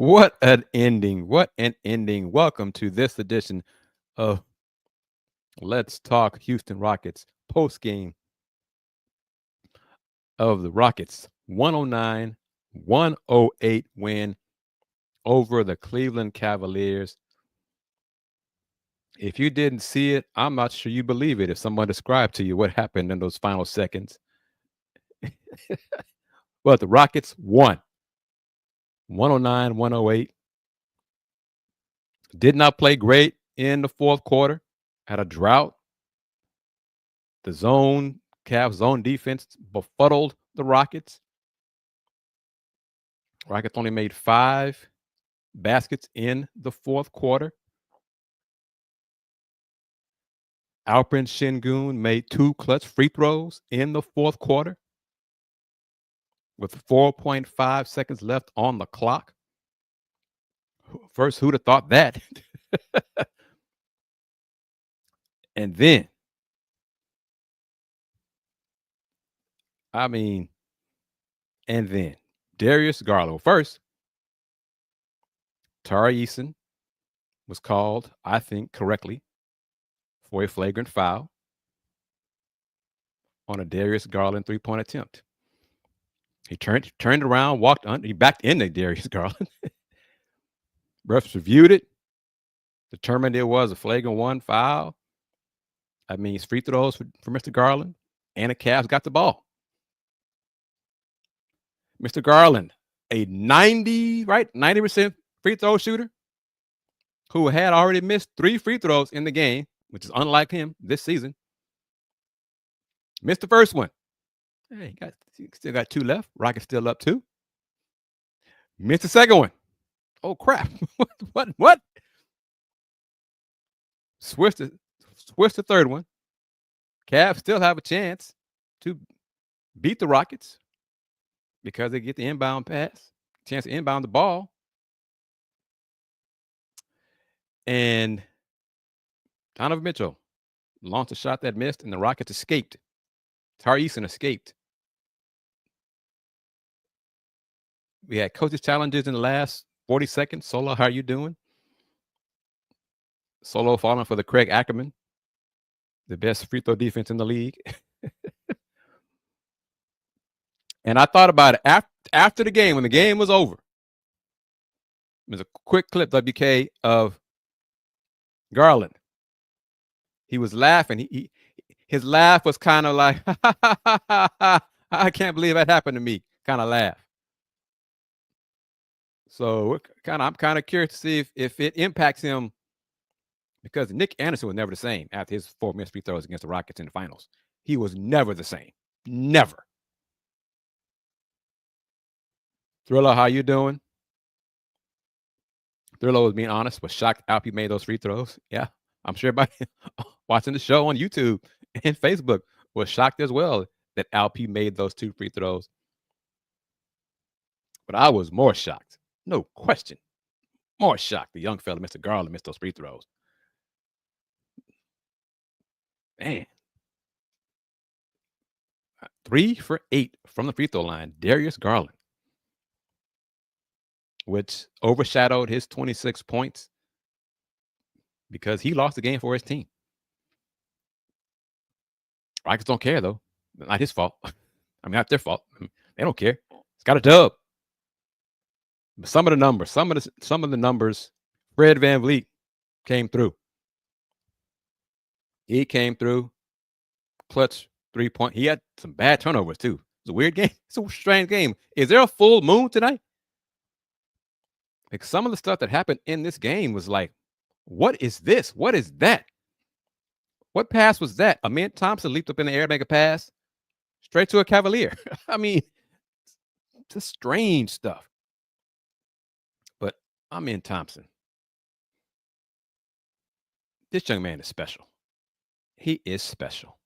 What an ending. What an ending. Welcome to this edition of Let's Talk Houston Rockets post game of the Rockets 109-108 win over the Cleveland Cavaliers. If you didn't see it, I'm not sure you believe it if someone described to you what happened in those final seconds. But the Rockets won 109-108. Did not play great in the fourth quarter. Had a drought. The Cavs zone defense befuddled the Rockets. Rockets only made 5 baskets in the fourth quarter. Alperen Şengün made 2 clutch free throws in the fourth quarter with 4.5 seconds left on the clock. First, who'd have thought that? And then, Darius Garland. Well, first, Tari Eason was called, I think, correctly for a flagrant foul on a Darius Garland three-point attempt. He turned around, walked under, he backed into Darius Garland. Refs reviewed it, determined it was a flagrant 1 foul. That means free throws for Mr. Garland, and the Cavs got the ball. Mr. Garland, a 90% free throw shooter who had already missed 3 free throws in the game, which is unlike him this season. Missed the first one. Hey, he still got 2 left. Rockets still up 2. Missed the second one. Oh, crap. What? Switched the third one. Cavs still have a chance to beat the Rockets because they get the inbound pass, chance to inbound the ball. And Donovan Mitchell launched a shot that missed, and the Rockets escaped. Tari Eason escaped. We had coaches' challenges in the last 40 seconds. Solo, how are you doing? Solo falling for the Craig Ackerman, the best free throw defense in the league. And I thought about it after the game, when the game was over. There's a quick clip, WK, of Garland. He was laughing. His laugh was kind of like, I can't believe that happened to me, kind of laugh. So I'm kind of curious to see if it impacts him, because Nick Anderson was never the same after his 4 missed free throws against the Rockets in the finals. He was never the same. Never. Thriller, how you doing? Thriller was being honest, was shocked Alpy made those free throws. Yeah, I'm sure everybody watching the show on YouTube and Facebook was shocked as well that Alpy made those 2 free throws. But I was more shocked. No question. More shocked the young fella, Mr. Garland, missed those free throws. Man. 3 for 8 from the free throw line, Darius Garland, which overshadowed his 26 points because he lost the game for his team. Rockets don't care, though. Not his fault. Not their fault. They don't care. It's got a dub. But some of the numbers, Fred VanVleet came through. He came through. Clutch 3-point. He had some bad turnovers, too. It's a weird game. It's a strange game. Is there a full moon tonight? Like, some of the stuff that happened in this game was like, what is this? What is that? What pass was that? Amen Thompson leaped up in the air to make a pass straight to a Cavalier. Just strange stuff. But Amen Thompson, this young man is special. He is special.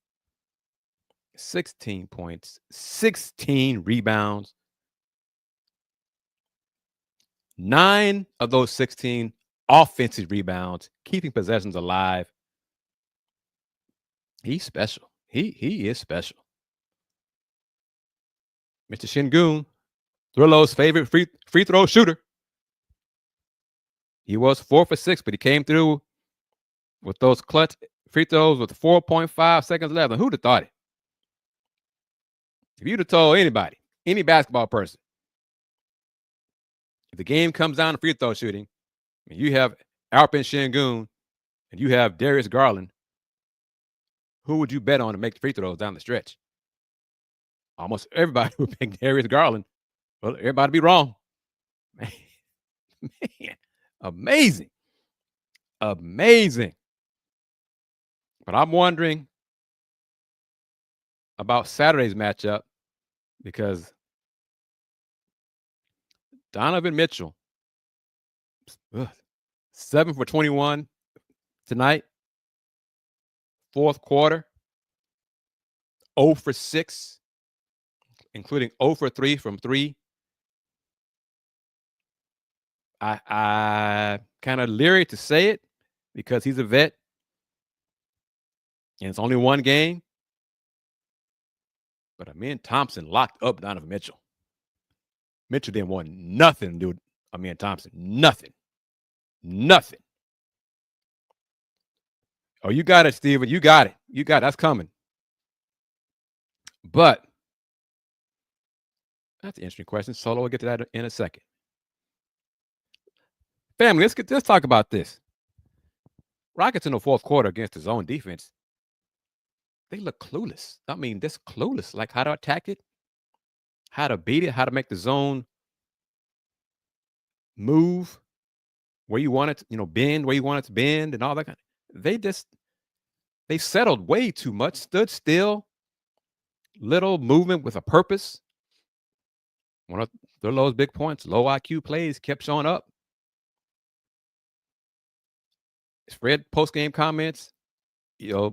16 points, 16 rebounds. 9 of those 16 offensive rebounds, keeping possessions alive. He's special. He is special. Mr. Şengün, Thrillo's favorite free throw shooter. He was 4 for 6, but he came through with those clutch free throws with 4.5 seconds left. And who'd have thought it? If you'd have told anybody, any basketball person, if the game comes down to free throw shooting, and you have Alpin Şengün and you have Darius Garland, who would you bet on to make the free throws down the stretch? Almost everybody would pick Darius Garland. Well, everybody be wrong. Man, amazing. Amazing. But I'm wondering about Saturday's matchup because Donovan Mitchell, 7 for 21 tonight, fourth quarter, 0 for 6, including 0 for 3 from 3. I kind of leery to say it because he's a vet and it's only one game. But Amin Thompson locked up Donovan Mitchell. Mitchell didn't want nothing to do with Amin Thompson. Nothing. Nothing. Oh, you got it, Steven. You got it. You got it. That's coming. But that's an interesting question. Solo, we'll get to that in a second. Family, let's talk about this. Rockets in the fourth quarter against his own defense, they look clueless. I mean, this clueless, like how to attack it, how to beat it, how to make the zone move where you want it to, bend where you want it to bend and all that kind of. They settled way too much, stood still, little movement with a purpose. One of those big points, low IQ plays kept showing up. Read post-game comments.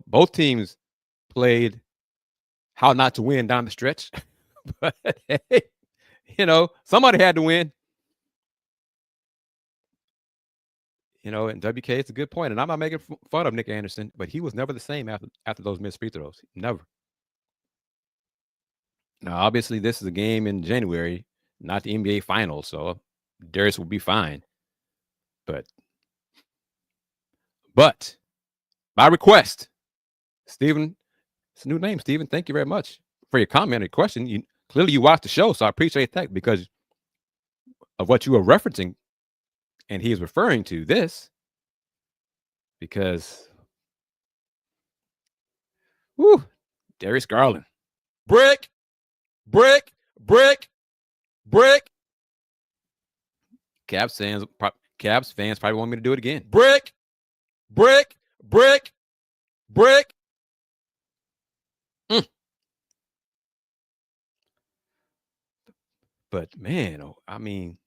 Both teams played how not to win down the stretch. But, hey, somebody had to win. And WK, it's a good point. And I'm not making fun of Nick Anderson, but he was never the same after those missed free throws. Never. Now, obviously, this is a game in January, not the NBA Finals, so Darius will be fine. But my request, Steven, it's a new name, Steven. Thank you very much for your comment and question. Clearly, you watched the show, so I appreciate that because of what you were referencing. And he is referring to this because, Darius Garland. Brick. Cavs fans probably want me to do it again. Brick. But man, I mean,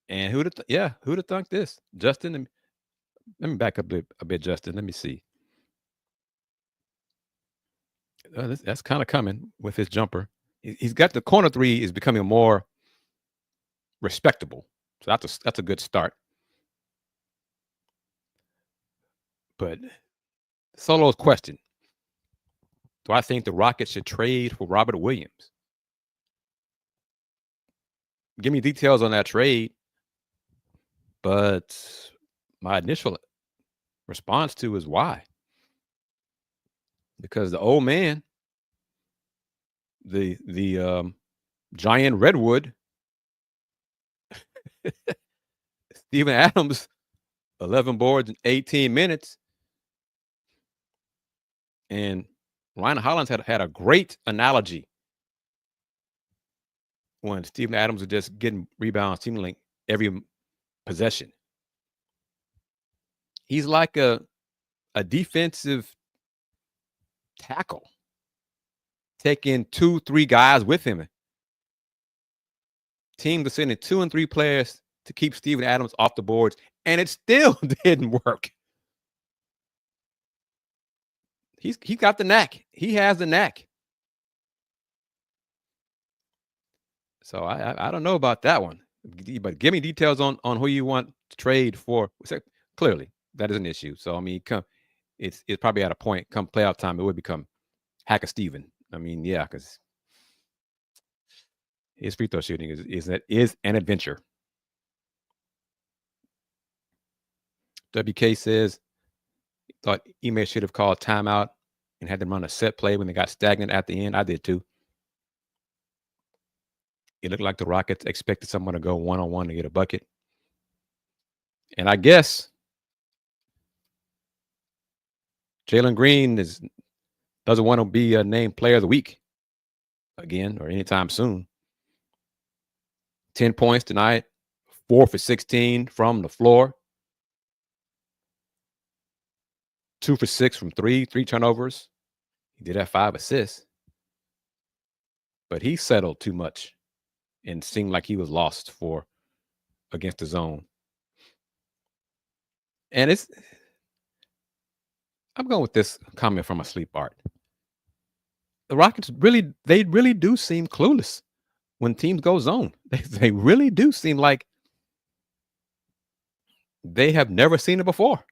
and who'd have thunk this? Justin, let me back up a bit, Justin. Let me see. That's kind of coming with his jumper. He's got the corner three is becoming more respectable. So that's a good start. But Solo's question: do I think the Rockets should trade for Robert Williams? Give me details on that trade. But my initial response to is why? Because the old man, the giant redwood, Steven Adams, 11 boards in 18 minutes. And Ryan Hollins had a great analogy when Steven Adams was just getting rebounds seemingly every possession. He's like a defensive tackle, taking 2-3 guys with him. Teams are sending 2 and 3 players to keep Steven Adams off the boards, and it still didn't work. He's got the knack. He has the knack. So I don't know about that one, but give me details on who you want to trade for. Clearly, that is an issue. So I mean, it's probably at a point come playoff time it would become Hacker Steven. I mean, yeah, because his free throw shooting is an adventure. WK says thought Ime should have called timeout and had them run a set play when they got stagnant at the end. I did too. It looked like the Rockets expected someone to go one-on-one to get a bucket. And I guess Jalen Green doesn't want to be a named player of the week again or anytime soon. 10 points tonight, 4 for 16 from the floor, 2 for 6 from 3 turnovers. He did have 5 assists. But he settled too much and seemed like he was lost against the zone. And I'm going with this comment from a sleep art. The Rockets really do seem clueless when teams go zone. They really do seem like they have never seen it before.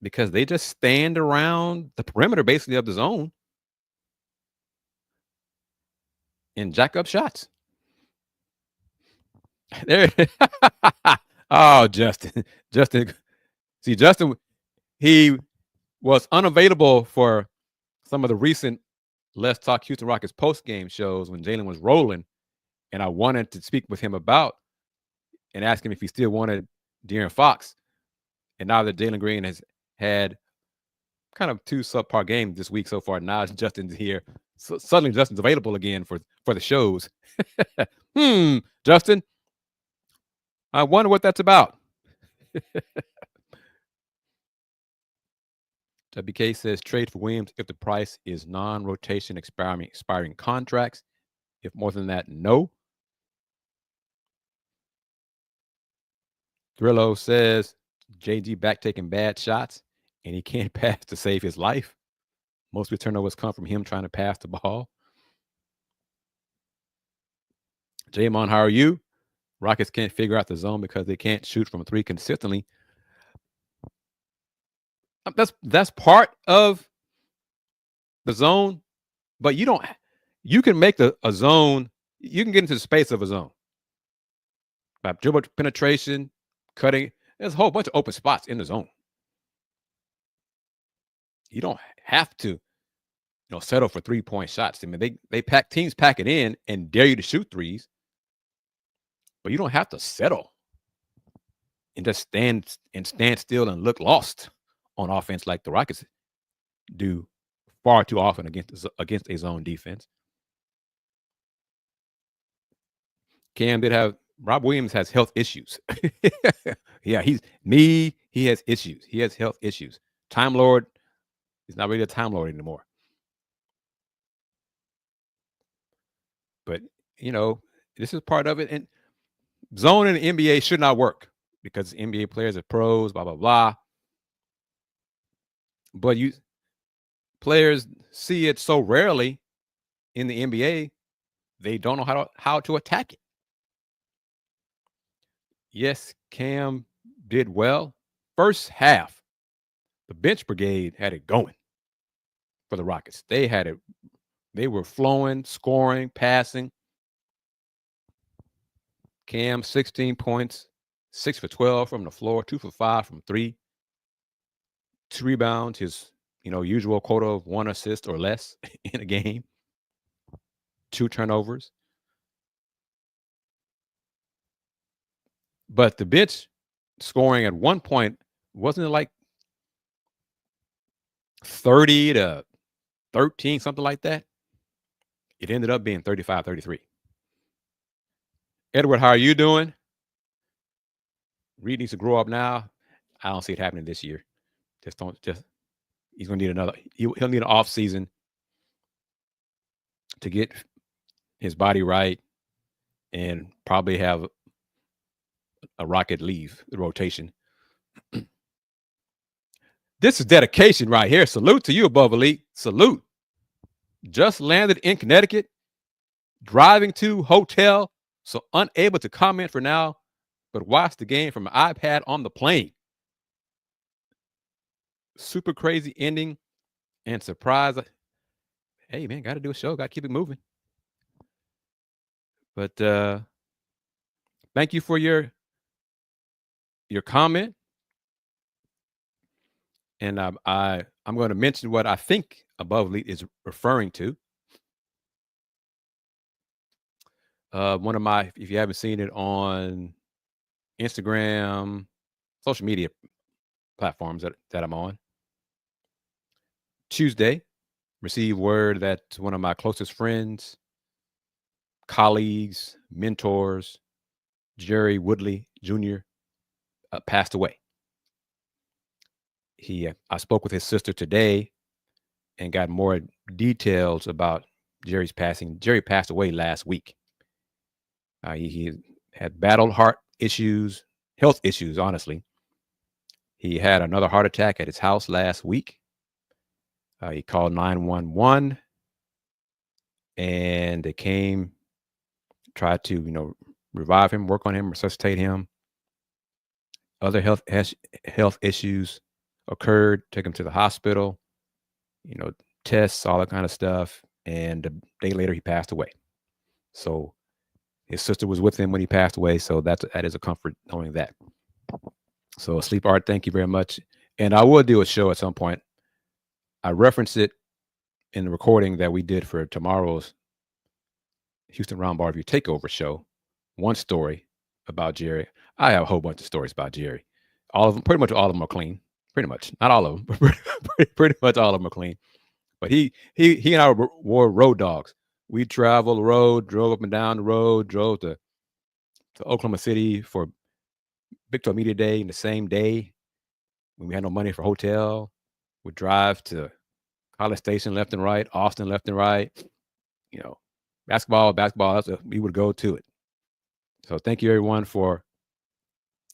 Because they just stand around the perimeter basically of the zone and jack up shots. There. Oh, Justin. See, Justin, he was unavailable for some of the recent Let's Talk Houston Rockets post-game shows when Jalen was rolling, and I wanted to speak with him about and ask him if he still wanted De'Aaron Fox. And now that Jalen Green has had kind of 2 subpar games this week so far, now Justin's here. So suddenly Justin's available again for the shows. Justin, I wonder what that's about. WK says trade for Williams if the price is non-rotation expiring contracts. If more than that, no. Grillo says JG back taking bad shots and he can't pass to save his life. Most of the turnovers come from him trying to pass the ball. Jamon, how are you? Rockets can't figure out the zone because they can't shoot from 3 consistently. That's part of the zone, but you can make a zone, you can get into the space of a zone. By dribble penetration, cutting, there's a whole bunch of open spots in the zone. You don't have to, settle for 3-point shots. I mean, teams pack it in and dare you to shoot threes, but you don't have to settle and just stand still and look lost on offense like the Rockets do far too often against a zone defense. Rob Williams has health issues. Yeah, he has issues. He has health issues. Time Lord is not really a Time Lord anymore. But, this is part of it. And zone in the NBA should not work because NBA players are pros, blah, blah, blah. But players see it so rarely in the NBA, they don't know how to attack it. Yes, Cam did well. First half, the bench brigade had it going for the Rockets. They had it. They were flowing, scoring, passing. Cam, 16 points, 6 for 12 from the floor, 2 for 5 from 3. 2 rebounds, his usual quota of 1 assist or less in a game. 2 turnovers. But the bench scoring at one point, wasn't it like 30 to 13, something like that? It ended up being 35-33. Edward, how are you doing? Reed needs to grow up now. I don't see it happening this year. He's going to need he'll need an off season to get his body right and probably have a Rocket leave the rotation. This is dedication right here. Salute to you, Above Elite. Salute. Just landed in Connecticut, driving to hotel, so unable to comment for now, but watch the game from an iPad on the plane. Super crazy ending and surprise. Hey, man, got to do a show. Got to keep it moving. But thank you for your your comment, and I'm going to mention what I think Above Elite is referring to. One of my, if you haven't seen it on Instagram, social media platforms that I'm on, Tuesday, received word that one of my closest friends, colleagues, mentors, Jerry Woodley Jr., passed away. I spoke with his sister today and got more details about Jerry's passing. Jerry passed away last week. He had battled heart issues, health issues, honestly. He had another heart attack at his house last week. He called 911, and they came, tried to, revive him, work on him, resuscitate him. Other health issues occurred, took him to the hospital, tests, all that kind of stuff. And a day later, he passed away. So his sister was with him when he passed away. So that is a comfort knowing that. So Sleep Art, thank you very much. And I will do a show at some point. I referenced it in the recording that we did for tomorrow's Houston Roundball Review Takeover show. One story about Jerry. I have a whole bunch of stories about Jerry. All of them, pretty much all of them are clean. Pretty much, not all of them, but pretty much all of them are clean. But he and I were road dogs. We traveled the road, drove up and down the road, drove to Oklahoma City for Victor Media Day in the same day when we had no money for hotel. We'd drive to College Station left and right, Austin left and right. Basketball, we would go to it. So thank you everyone for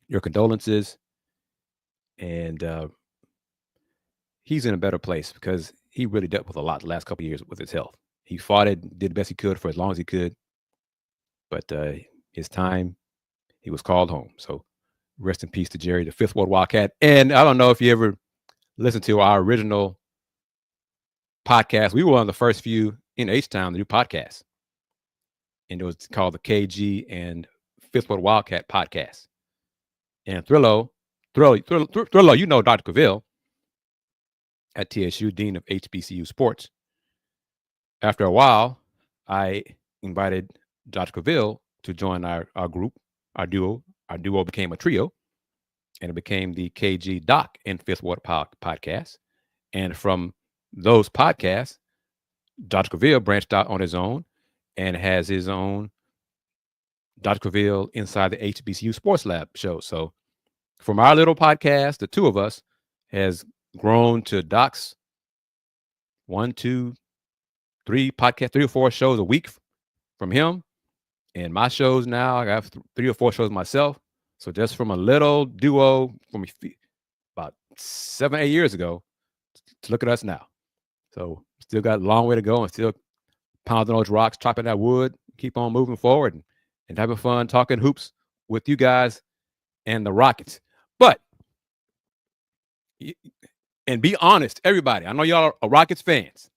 your condolences. And he's in a better place because he really dealt with a lot the last couple of years with his health. He fought it, did the best he could for as long as he could. But his time, he was called home. So rest in peace to Jerry, the Fifth Ward Wildcat. And I don't know if you ever listened to our original podcast. We were one of the first few in H-Town to do podcasts. And it was called the KG and Fifth Ward Wildcat podcast. And Thrillo, Dr. Cavill at TSU, Dean of HBCU Sports. After a while, I invited Dr. Cavill to join our group, our duo. Our duo became a trio, and it became the KG Doc and Fifth Ward podcast. And from those podcasts, Dr. Cavill branched out on his own and has his own Dr. Cavill Inside the HBCU Sports Lab show. So from our little podcast, the two of us has grown to Doc's 1, 2, 3 podcasts, 3 or 4 shows a week from him. And my shows now, I have 3 or 4 shows myself. So just from a little duo from about 7, 8 years ago, to look at us now. So still got a long way to go and still pounding those rocks, chopping that wood, keep on moving forward and having fun talking hoops with you guys and the Rockets. But, and be honest, everybody, I know y'all are Rockets fans.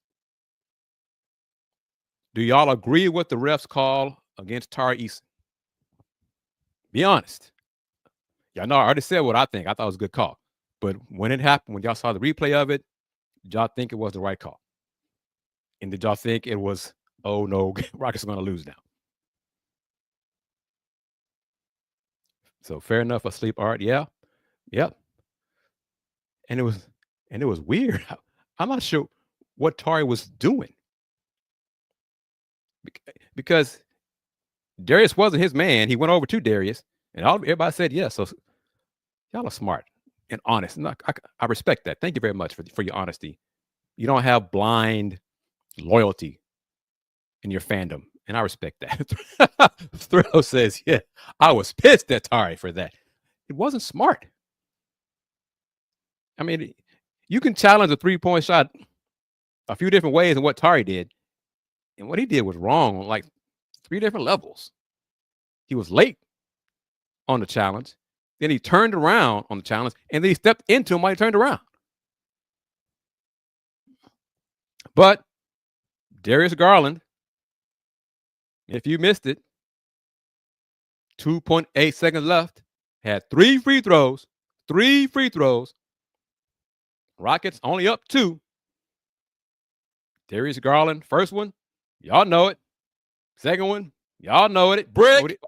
Do y'all agree with the refs call against Tari Eason? Be honest. Y'all know I already said what I think. I thought it was a good call. But when it happened, when y'all saw the replay of it, did y'all think it was the right call? And did y'all think it was, oh no, Rockets are going to lose now? So fair enough for Sleep Art. Yeah. Yep. And it was weird. I'm not sure what Tari was doing. Because Darius wasn't his man. He went over to Darius, and everybody said yes. So y'all are smart and honest. And I respect that. Thank you very much for your honesty. You don't have blind loyalty in your fandom, and I respect that. Thrill says, yeah, I was pissed at Tari for that. It wasn't smart. I mean, you can challenge a 3-point shot a few different ways than what Tari did. And what he did was wrong on like 3 different levels. He was late on the challenge. Then he turned around on the challenge, and then he stepped into him while he turned around. But Darius Garland, if you missed it, 2.8 seconds left, had 3 free throws. 3 free throws. Rockets only up 2. Darius Garland, first one, y'all know it. Second one, y'all know it. Brick.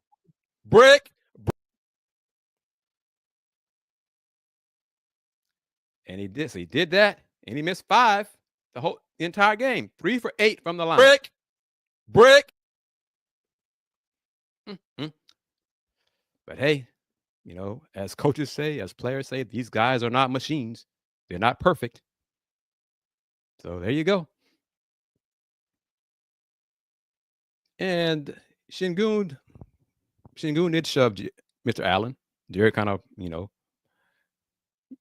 And he did. So he did that, and he missed 5 the entire game. 3 for 8 from the line. Brick. Mm-hmm. But hey, as coaches say, as players say, these guys are not machines. They're not perfect. So there you go. And Sengun did shove Mr. Allen. Jerry kind of,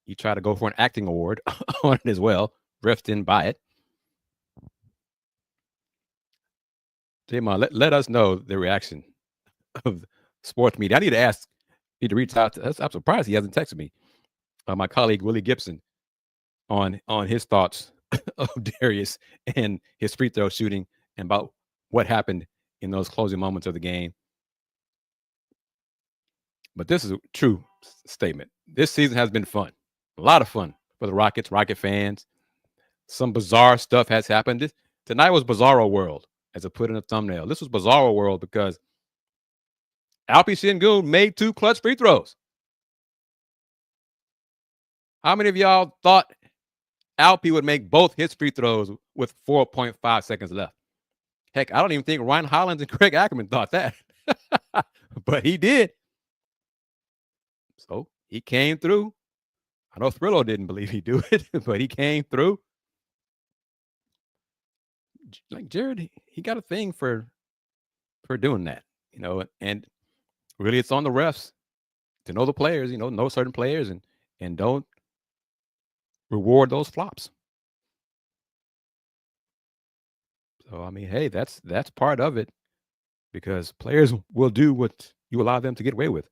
he tried to go for an acting award on it as well. Refs didn't buy it. J-Mon, let us know the reaction of sports media. I need to reach out to us. I'm surprised he hasn't texted me. My colleague Willie Gibson on his thoughts of Darius and his free throw shooting and about what happened in those closing moments of the game. But this is a true statement. This season has been fun. A lot of fun for the Rockets, Rocket fans. Some bizarre stuff has happened. Tonight was Bizarro World, as I put in the thumbnail. This was Bizarro World because Alpi Sengun made 2 clutch free throws. How many of y'all thought Alpi would make both his free throws with 4.5 seconds left? Heck, I don't even think Ryan Hollins and Craig Ackerman thought that. But he did. So he came through. I know Thrillo didn't believe he'd do it, but he came through. Like Jared, he got a thing for doing that, and really it's on the refs to know the players, know certain players and don't reward those flops. So, I mean, hey, that's part of it because players will do what you allow them to get away with.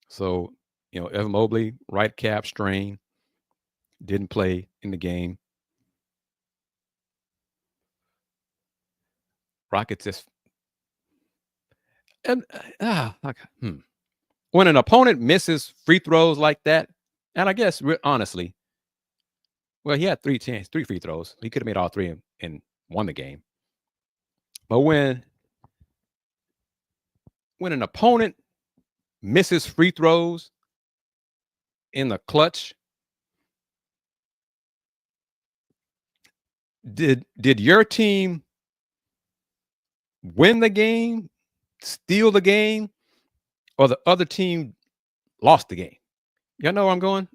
So, Evan Mobley, right calf strain, didn't play in the game. Rockets just and when an opponent misses free throws like that, and I guess honestly, well, he had 3 free throws. He could have made all 3 and won the game. But when an opponent misses free throws in the clutch, did your team win the game, steal the game, or the other team lost the game? Y'all know where I'm going?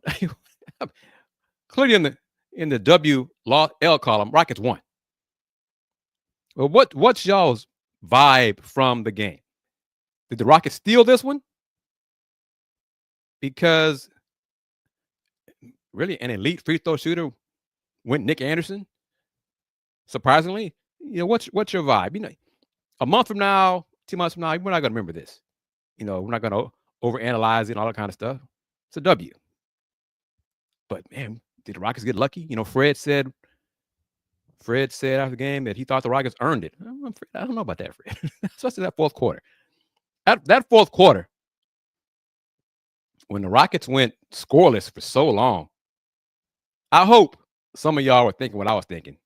Clearly in the W-L column, Rockets won. Well, what's y'all's vibe from the game? Did the Rockets steal this one? Because really, an elite free throw shooter went Nick Anderson. Surprisingly, what's your vibe? A month from now, 2 months from now, we're not going to remember this. We're not going to overanalyze it and all that kind of stuff. It's a W. But man, did the Rockets get lucky? Fred said after the game that he thought the Rockets earned it. I don't know about that, Fred. Especially that fourth quarter. That fourth quarter, when the Rockets went scoreless for so long, I hope some of y'all were thinking what I was thinking.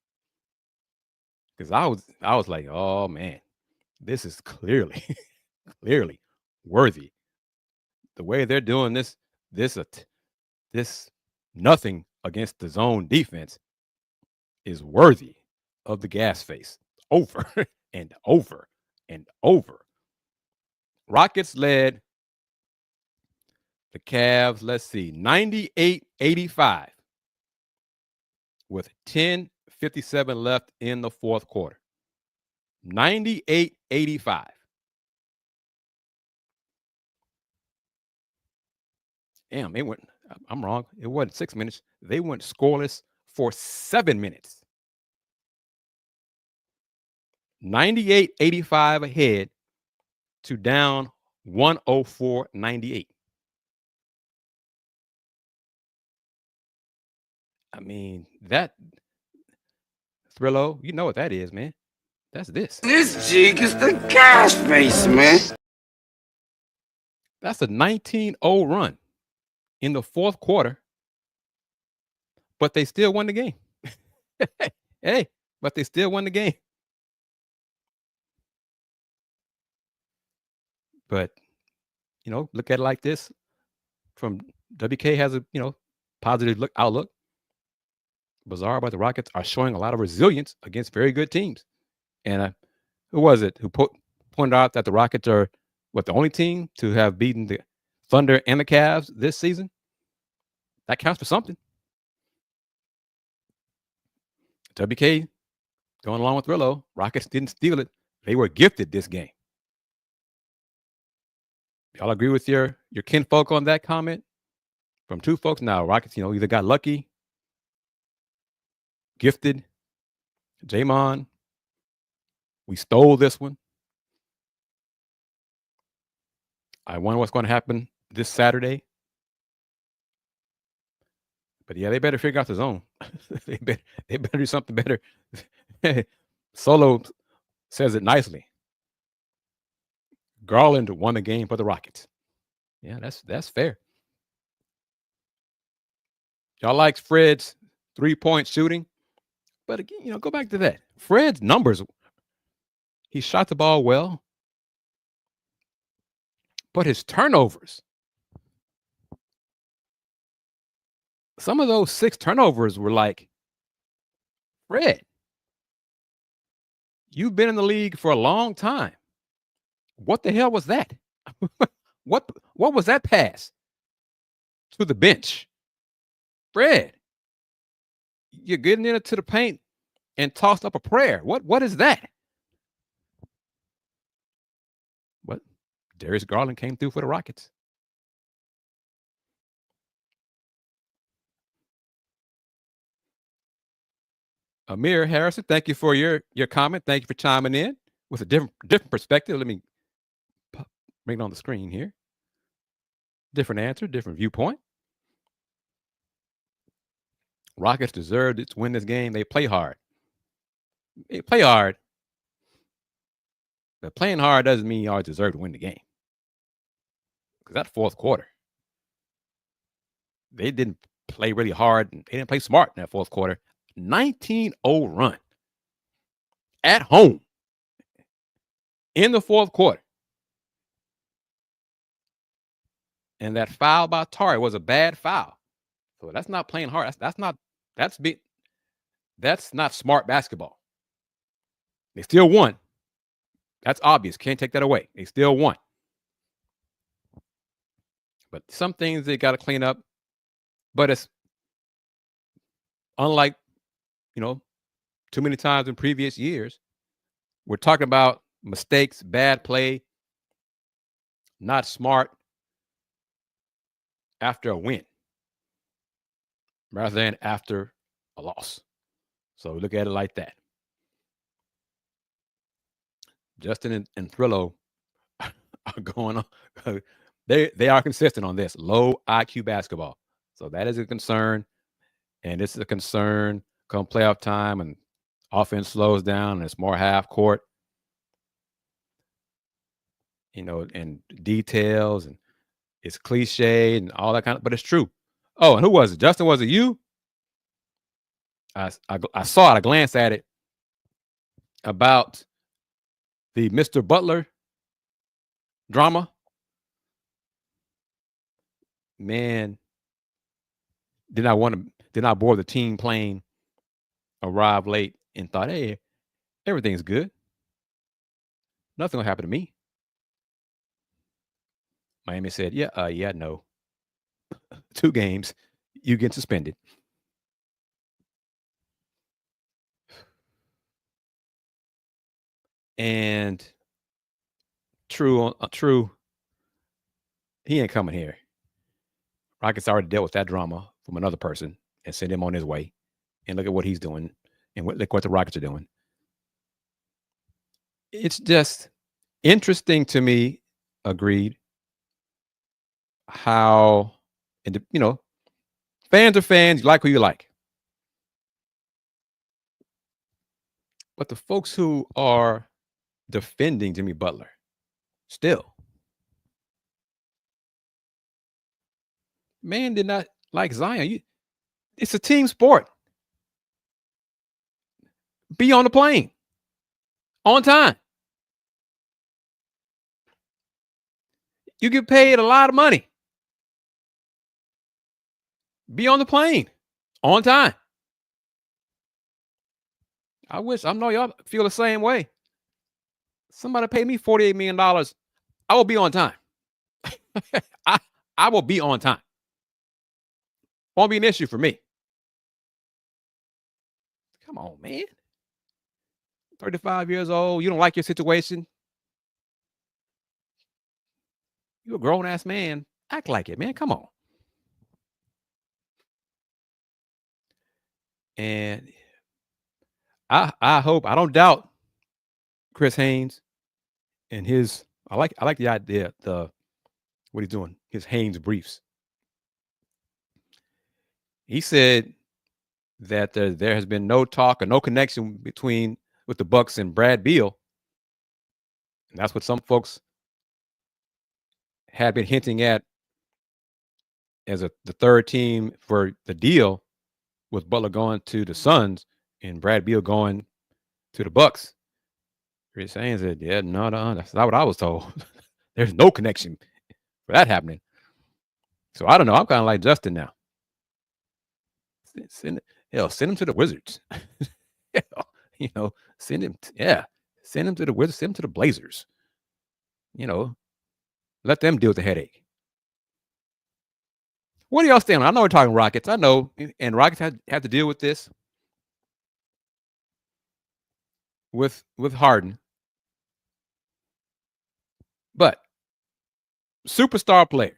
Because I was like, oh man, this is clearly worthy. The way they're doing this nothing against the zone defense is worthy of the gas face over and over and over. Rockets led the Cavs, 98-85 with 10:57 left in the fourth quarter. 98-85. Damn, I'm wrong. It wasn't 6 minutes. They went scoreless for 7 minutes. 98-85 ahead to down 104-98. I mean, that Thrillo, you know what that is, man. That's this. This jig is the gas face, man. That's a 19-0 run in the fourth quarter, but they still won the game. Hey, but they still won the game. But, look at it like this. From WK has a, positive outlook. Bizarre, but the Rockets are showing a lot of resilience against very good teams. And who was it who pointed out that the Rockets are the only team to have beaten the Thunder and the Cavs this season? That counts for something. WK going along with Rillo. Rockets didn't steal it. They were gifted this game. Y'all agree with your kinfolk on that comment? From two folks now, Rockets, either got lucky, gifted, Jamon, we stole this one. I wonder what's going to happen this Saturday. But yeah, they better figure out the zone. they better do something better. Solo says it nicely. Garland won the game for the Rockets. Yeah, that's fair. Y'all like Fred's 3-point shooting, but again, go back to that. Fred's numbers. He shot the ball well, but his turnovers. Some of those 6 turnovers were like, Fred, you've been in the league for a long time. What the hell was that? What was that pass to the bench? Fred, you're getting into the paint and tossed up a prayer. What is that? What? Darius Garland came through for the Rockets. Amir Harrison, thank you for your comment. Thank you for chiming in with a different perspective. Let me bring it on the screen here. Different answer, different viewpoint. Rockets deserved to win this game. They play hard. They play hard. But playing hard doesn't mean you always deserve to win the game. Because that fourth quarter, they didn't play really hard. They didn't play smart in that fourth quarter. 19-0 run at home in the fourth quarter. And that foul by Tari was a bad foul. So that's not playing hard. That's not smart basketball. They still won. That's obvious. Can't take that away. They still won. But some things they got to clean up. But it's unlike, too many times in previous years. We're talking about mistakes, bad play, not smart after a win rather than after a loss. So look at it like that. Justin and Thrillo are going on. They are consistent on this low IQ basketball. So that is a concern. And this is a concern come playoff time and offense slows down and it's more half court. And details and it's cliche and all that but it's true. Oh, and who was it? Justin, was it you? I saw it, I glanced at it about the Mr. Butler drama. Man, did not board the team plane, arrived late and thought, hey, everything's good. Nothing will happen to me. Miami said, yeah, no. 2 games, you get suspended. And true, he ain't coming here. Rockets already dealt with that drama from another person and sent him on his way. And look at what he's doing and look what the Rockets are doing. It's just interesting to me, agreed, how, and fans are fans, you like who you like. But the folks who are defending Jimmy Butler, still, Man did not like Zion. It's a team sport. Be on the plane on time. You get paid a lot of money. Be on the plane on time. I know y'all feel the same way. Somebody pay me $48 million. I will be on time. I, I will be on time. Won't be an issue for me. Come on, man. 35 years old. You don't like your situation. You a grown ass man. Act like it, man. Come on. And I hope, I don't doubt Chris Haynes and his, I like the idea, what he's doing, his Haynes briefs. He said that there has been no talk or no connection with the Bucks and Brad Beal. And that's what some folks had been hinting at as the third team for the deal, with Butler going to the Suns and Brad Beal going to the Bucks. Chris Haynes said, "Yeah, no, that's not what I was told. There's no connection for that happening." So I don't know. I'm kind of like Justin now. Send him to the Wizards. Send him. Send him to the Wizards. Send him to the Blazers. Let them deal with the headache. What do y'all stand on? I know we're talking Rockets. I know, and Rockets have to deal with this with Harden. But superstar player.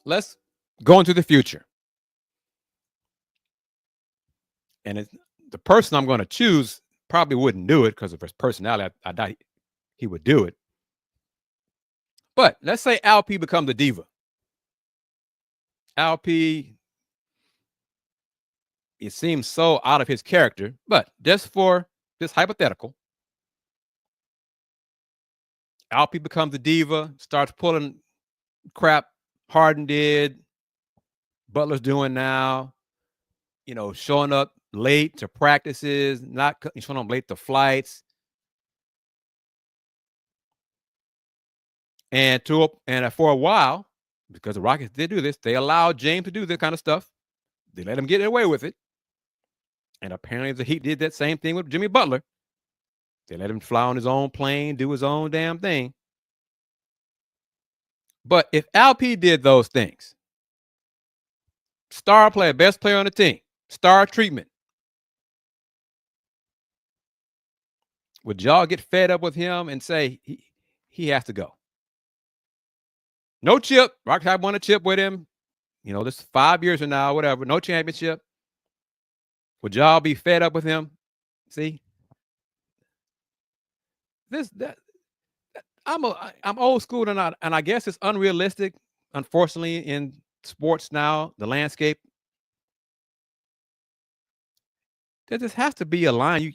Let's go into the future. And the person I'm going to choose probably wouldn't do it because of his personality. I doubt he would do it. But let's say Alp becomes a diva. Alp, it seems so out of his character, but just for this hypothetical, Alp becomes a diva, starts pulling crap Harden did, Butler's doing now, showing up late to practices, not showing up late to flights. And for a while, because the Rockets did do this, they allowed James to do this kind of stuff. They let him get away with it. And apparently the Heat did that same thing with Jimmy Butler. They let him fly on his own plane, do his own damn thing. But if Alp did those things, star player, best player on the team, star treatment, would y'all get fed up with him and say he has to go? No chip. Rockets have won a chip with him. This 5 years from now, whatever. No championship. Would y'all be fed up with him? See, I'm old school, and I guess it's unrealistic. Unfortunately, in sports now, the landscape, there just has to be a line.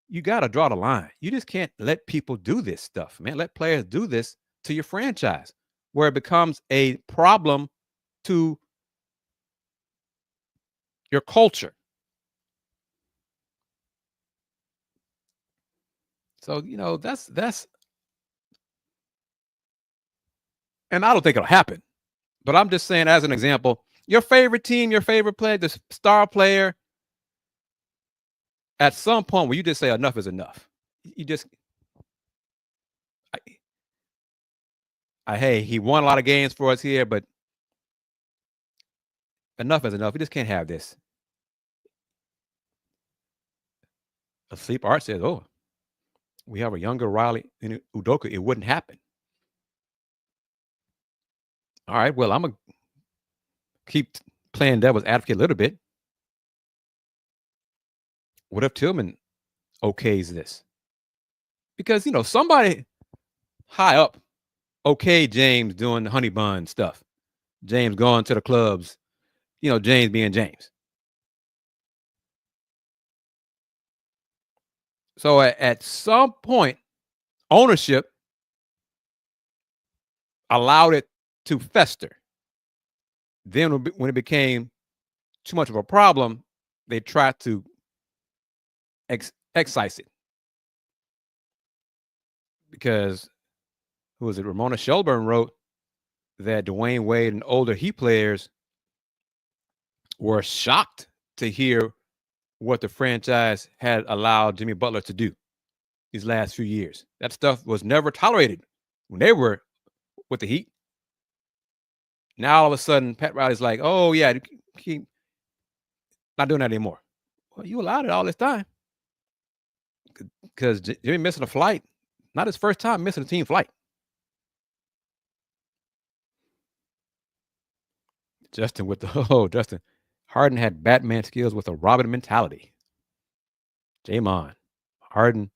You got to draw the line. You just can't let people do this stuff, man. Let players do this to your franchise, where it becomes a problem to your culture. So, that's, and I don't think it'll happen, but I'm just saying, as an example, your favorite team, your favorite player, the star player, at some point where you just say enough is enough. You just, hey, he won a lot of games for us here, but enough is enough. We just can't have this. Asleep Art says, "Oh, we have a younger Riley in Udoka. It wouldn't happen." All right, well, I'm going to keep playing devil's advocate a little bit. What if Tillman okays this? Because, somebody high up okayed James doing the honey bun stuff. James going to the clubs, James being James. So at some point, ownership allowed it to fester. Then when it became too much of a problem, they tried to excise it. Because, who was it? Ramona Shelburne wrote that Dwayne Wade and older Heat players were shocked to hear what the franchise had allowed Jimmy Butler to do these last few years. That stuff was never tolerated when they were with the Heat. Now all of a sudden, Pat Riley's like, "Oh yeah, keep not doing that anymore." Well, you allowed it all this time because Jimmy missing a flight, not his first time missing a team flight. Justin with the Justin Harden had Batman skills with a Robin mentality. Jamon Harden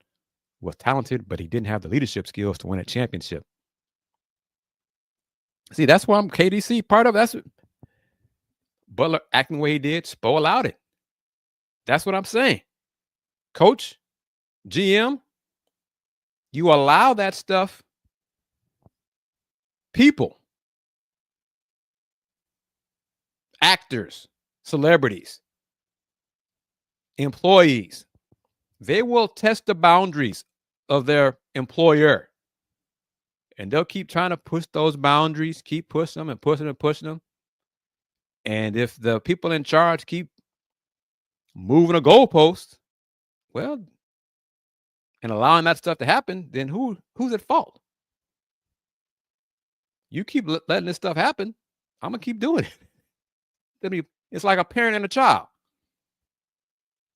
was talented, but he didn't have the leadership skills to win a championship. See, that's why I'm KDC part of. That's Butler acting the way he did. Spo allowed it. That's what I'm saying. Coach, GM, you allow that stuff. People, actors, celebrities, employees, they will test the boundaries of their employer. And they'll keep trying to push those boundaries, keep pushing them and pushing them and pushing them. And if the people in charge keep moving a goalpost, well, and allowing that stuff to happen, then who's at fault? You keep letting this stuff happen, I'm gonna keep doing it. It's like a parent and a child.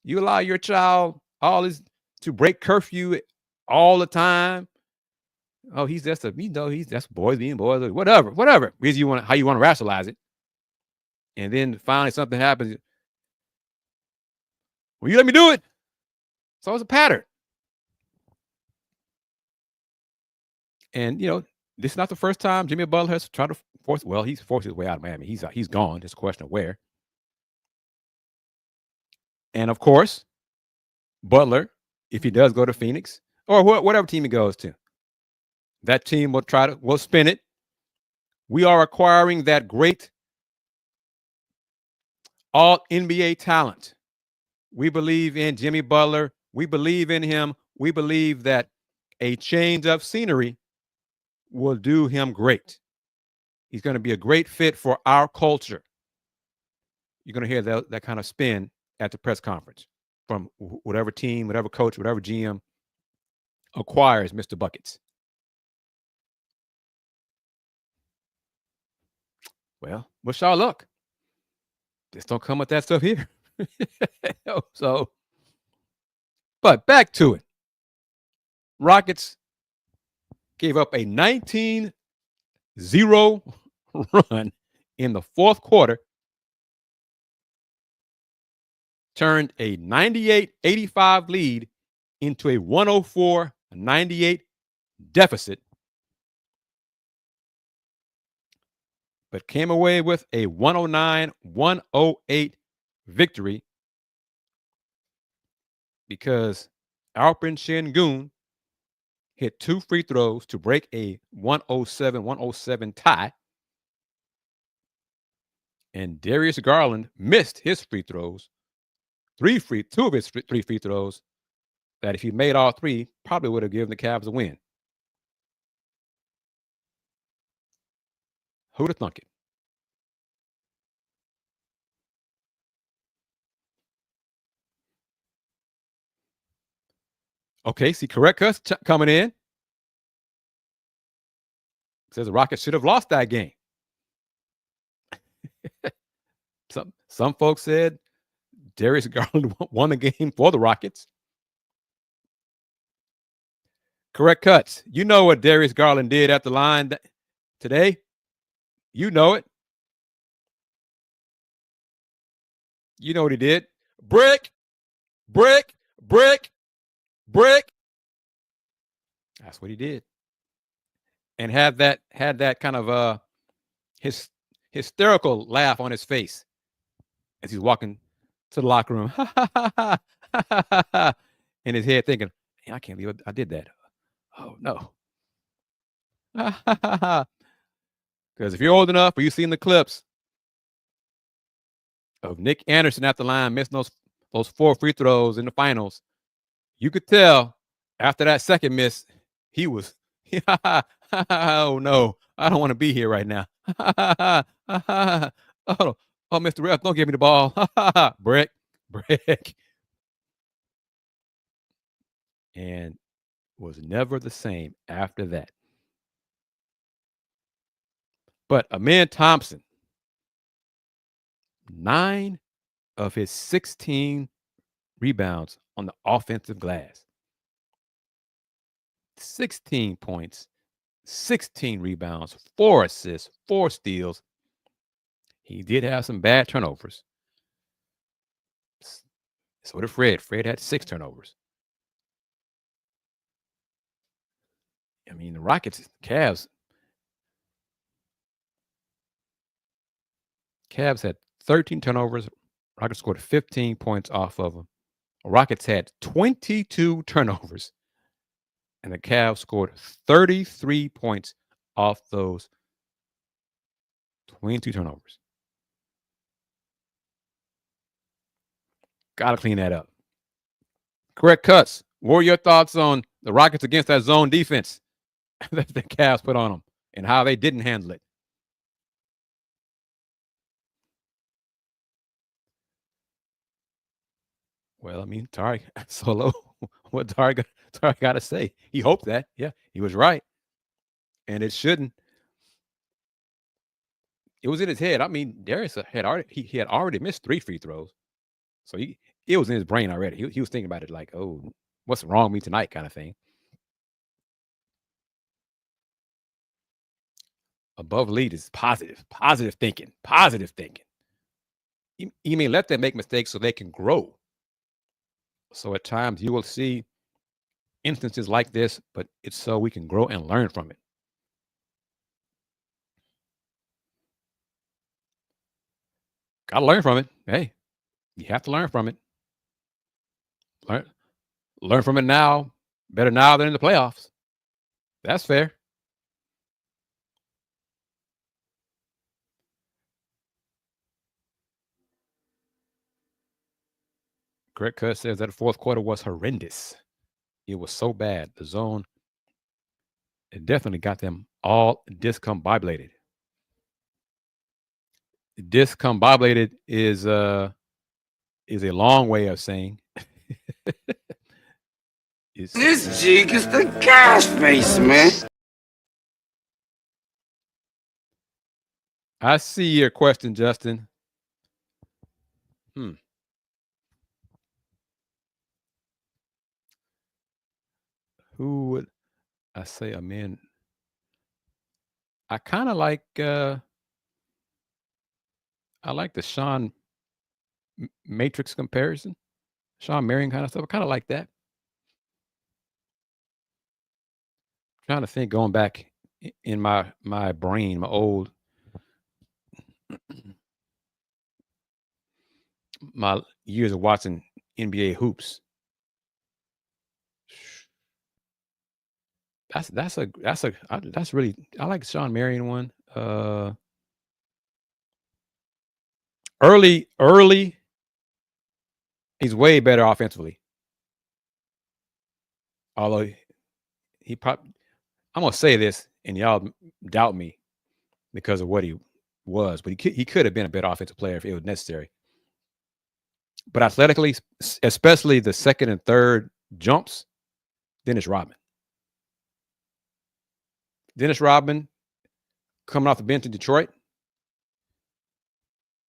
You allow your child all this to break curfew all the time. Oh, he's just that's boys being boys, or whatever reason you want, how you want to rationalize it. And then finally something happens. Will you let me do it? So it's a pattern. And this is not the first time Jimmy Butler has tried to force. Well, he's forced his way out of Miami. He's gone. It's a question of where. And of course, Butler, if he does go to Phoenix or whatever team he goes to, that team will spin it. We are acquiring that great all NBA talent. We believe in Jimmy Butler. We believe in him. We believe that a change of scenery will do him great. He's going to be a great fit for our culture. You're going to hear that kind of spin at the press conference from whatever team, whatever coach, whatever GM acquires Mr. Buckets. Well, wish y'all luck. Just don't come with that stuff here. But back to it. Rockets gave up a 19-0 run in the fourth quarter, turned a 98-85 lead into a 104-98 deficit, but came away with a 109-108 victory because Alperen Sengun hit 2 free throws to break a 107-107 tie. And Darius Garland missed his free throws, two of his 3 free throws, that if he made all 3, probably would have given the Cavs a win. Who'd have thunk it? Okay, see, correct cuts coming in. Says the Rockets should have lost that game. Some folks said Darius Garland won the game for the Rockets. Correct cuts. You know what Darius Garland did at the line today? You know it. You know what he did. Brick, brick, brick, brick. That's what he did. And had that kind of hysterical laugh on his face as he's walking to the locker room. In his head thinking, I can't believe I did that. Oh, no. Because if you're old enough or you've seen the clips of Nick Anderson at the line missing those 4 free throws in the finals, you could tell after that second miss, he was, oh no, I don't want to be here right now. Oh, Mr. Ref, don't give me the ball. Brick. And was never the same after that. But Amen Thompson, 9 of his 16 rebounds on the offensive glass. 16 points, 16 rebounds, 4 assists, 4 steals. He did have some bad turnovers. So did Fred. Fred had 6 turnovers. I mean, the Rockets, Cavs had 13 turnovers. Rockets scored 15 points off of them. Rockets had 22 turnovers. And the Cavs scored 33 points off those 22 turnovers. Got to clean that up. Correct cuts. What were your thoughts on the Rockets against that zone defense that the Cavs put on them and how they didn't handle it? Well, I mean, Tariq Solo, what Tariq got to say? He hoped that. Yeah, he was right. And it shouldn't. It was in his head. I mean, Darius had already missed 3 free throws. So it was in his brain already. He was thinking about it like, oh, what's wrong with me tonight kind of thing. Above lead is positive thinking. You may let them make mistakes so they can grow. So at times you will see instances like this, but it's so we can grow and learn from it. Got to learn from it. Hey, you have to learn from it. Learn from it now. Better now than in the playoffs. That's fair. Greg Cutt says that the fourth quarter was horrendous. It was so bad. The zone, it definitely got them all discombobulated. Discombobulated is a long way of saying. This jig is the cash face, man. I see your question, Justin. Who would I say? Amen. I kind of like. I like the Sean Matrix comparison, Sean Marion kind of stuff. I kind of like that. Trying to think, going back in my brain, my old, my years of watching NBA hoops. That's really, I like the Sean Marion one. Early, he's way better offensively. Although he probably, I'm gonna say this, and y'all doubt me because of what he was, but he could have been a better offensive player if it was necessary. But athletically, especially the second and third jumps, Dennis Rodman. Dennis Rodman coming off the bench in Detroit.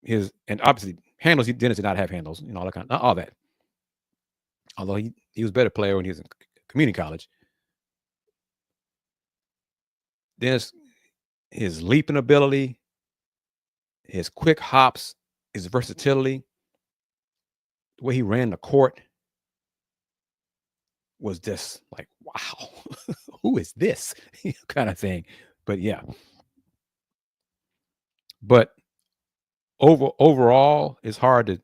And obviously handles, Dennis did not have handles, all that not all that. Although he was a better player when he was in community college. Dennis, his leaping ability, his quick hops, his versatility, the way he ran the court was just like, wow, who is this kind of thing. But yeah. But overall, it's hard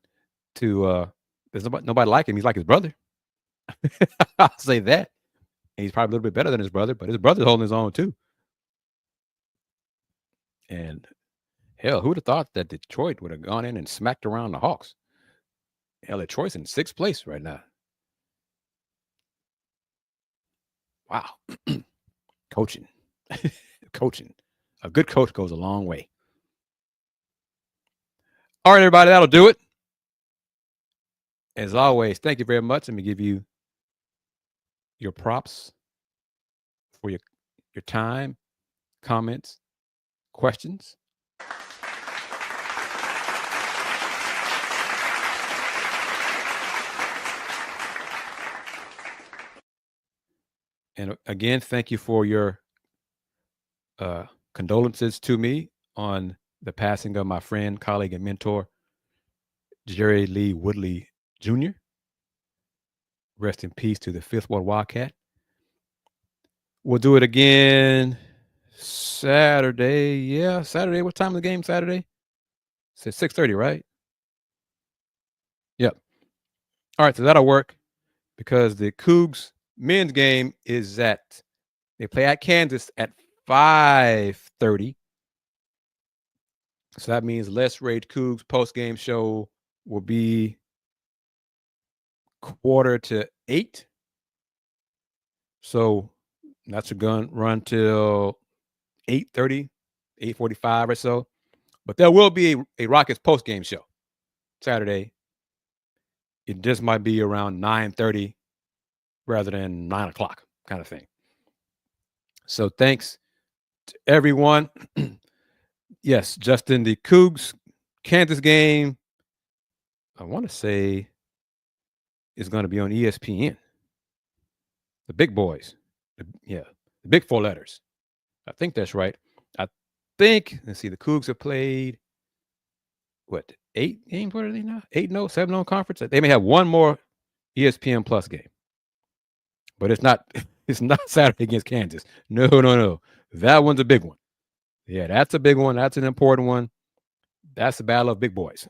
to there's nobody like him. He's like his brother. I'll say that. And he's probably a little bit better than his brother, but his brother's holding his own too. And Hell, who'd have thought that Detroit would have gone in and smacked around the Hawks? Hell, Detroit's in 6th place right now. Wow. Coaching. Coaching. A good coach goes a long way. All right, everybody, that'll do it. As always, thank you very much. Let me give you your props for your time, comments, questions. And again, thank you for your condolences to me on the passing of my friend, colleague, and mentor, Jerry Lee Woodley Jr. Rest in peace to the Fifth Ward Wildcat. We'll do it again Saturday. Yeah, Saturday. What time is the game Saturday? It's at 6:30, right? Yep. All right, so that'll work because the Cougs men's game is they play at Kansas at 5:30. So that means Let's Rage Cougs post-game show will be 7:45. So that's going to run till 8:30, 8:45 or so. But there will be a Rockets post-game show Saturday. It just might be around 9:30 rather than 9 o'clock kind of thing. So thanks to everyone. Yes, Justin, the Cougs Kansas game, I want to say, is going to be on ESPN. The big boys. The big 4 letters. I think that's right. Let's see, the Cougs have played, 8 games? What are they now? 8-0, 7-0 conference? They may have one more ESPN Plus game. But it's not Saturday against Kansas. No. That one's a big one. Yeah, that's a big one. That's an important one. That's the battle of big boys.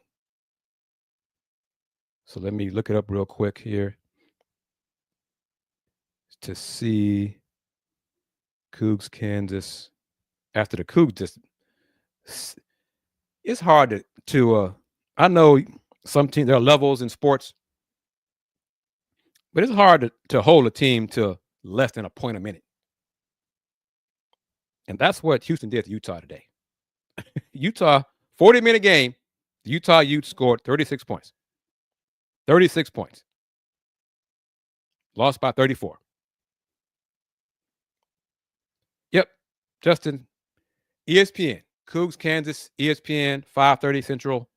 So let me look it up real quick here to see Cougs, Kansas. After the Cougs, it's hard to I know some teams, there are levels in sports, but it's hard to hold a team to less than a point a minute. And that's what Houston did to Utah today. Utah, 40-minute game, the Utah Ute scored 36 points. 36 points. Lost by 34. Yep, Justin, ESPN, Cougs, Kansas, ESPN, 5:30 Central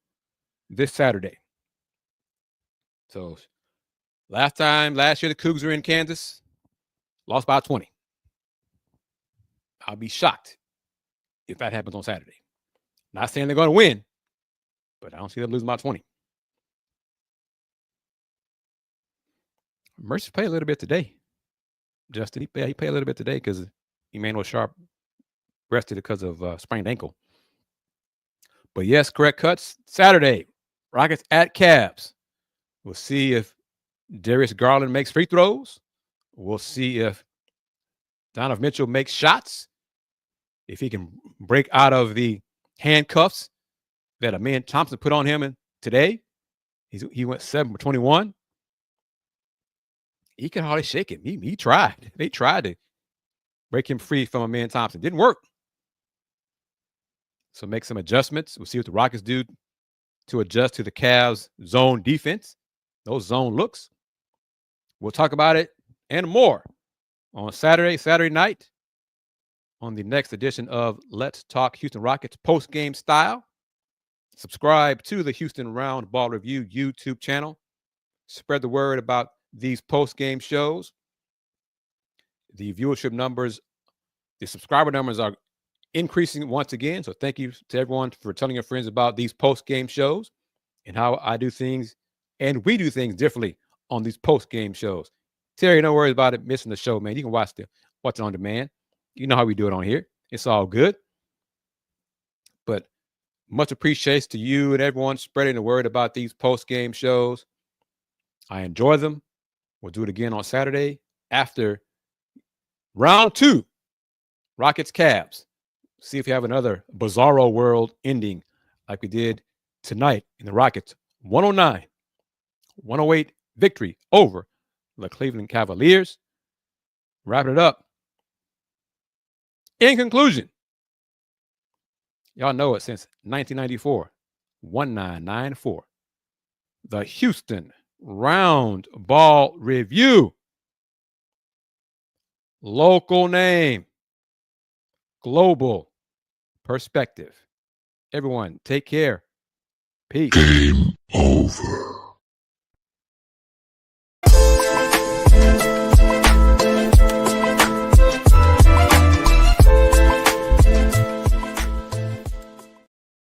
this Saturday. So last year, the Cougs were in Kansas, lost by 20. I'll be shocked if that happens on Saturday. Not saying they're going to win, but I don't see them losing by 20. Mercer played a little bit today. Justin, he played a little bit today because Emmanuel Sharp rested because of sprained ankle. But yes, correct cuts. Saturday, Rockets at Cavs. We'll see if Darius Garland makes free throws. We'll see if Donovan Mitchell makes shots. If he can break out of the handcuffs that Amen Thompson put on him today. He went 7 for 21. He could hardly shake him. He tried. They tried to break him free from Amen Thompson. Didn't work. So make some adjustments. We'll see what the Rockets do to adjust to the Cavs' zone defense, those zone looks. We'll talk about it and more on Saturday night on the next edition of Let's Talk Houston Rockets post-game style. Subscribe to the Houston Roundball Review YouTube channel. Spread the word about these post-game shows. The viewership numbers, the subscriber numbers are increasing once again. So thank you to everyone for telling your friends about these post-game shows and how I do things and we do things differently on these post-game shows. Terry, no worries about it missing the show, man. You can watch it on demand. You know how we do it on here. It's all good. But much appreciation to you and everyone spreading the word about these post-game shows. I enjoy them. We'll do it again on Saturday after round 2, Rockets Cavs. See if you have another bizarro world ending like we did tonight in the Rockets 109-108 victory over the Cleveland Cavaliers. Wrapping it up. In conclusion, y'all know it since 1994, 1994. The Houston Roundball Review. Local name. Global perspective. Everyone, take care. Peace. Game over.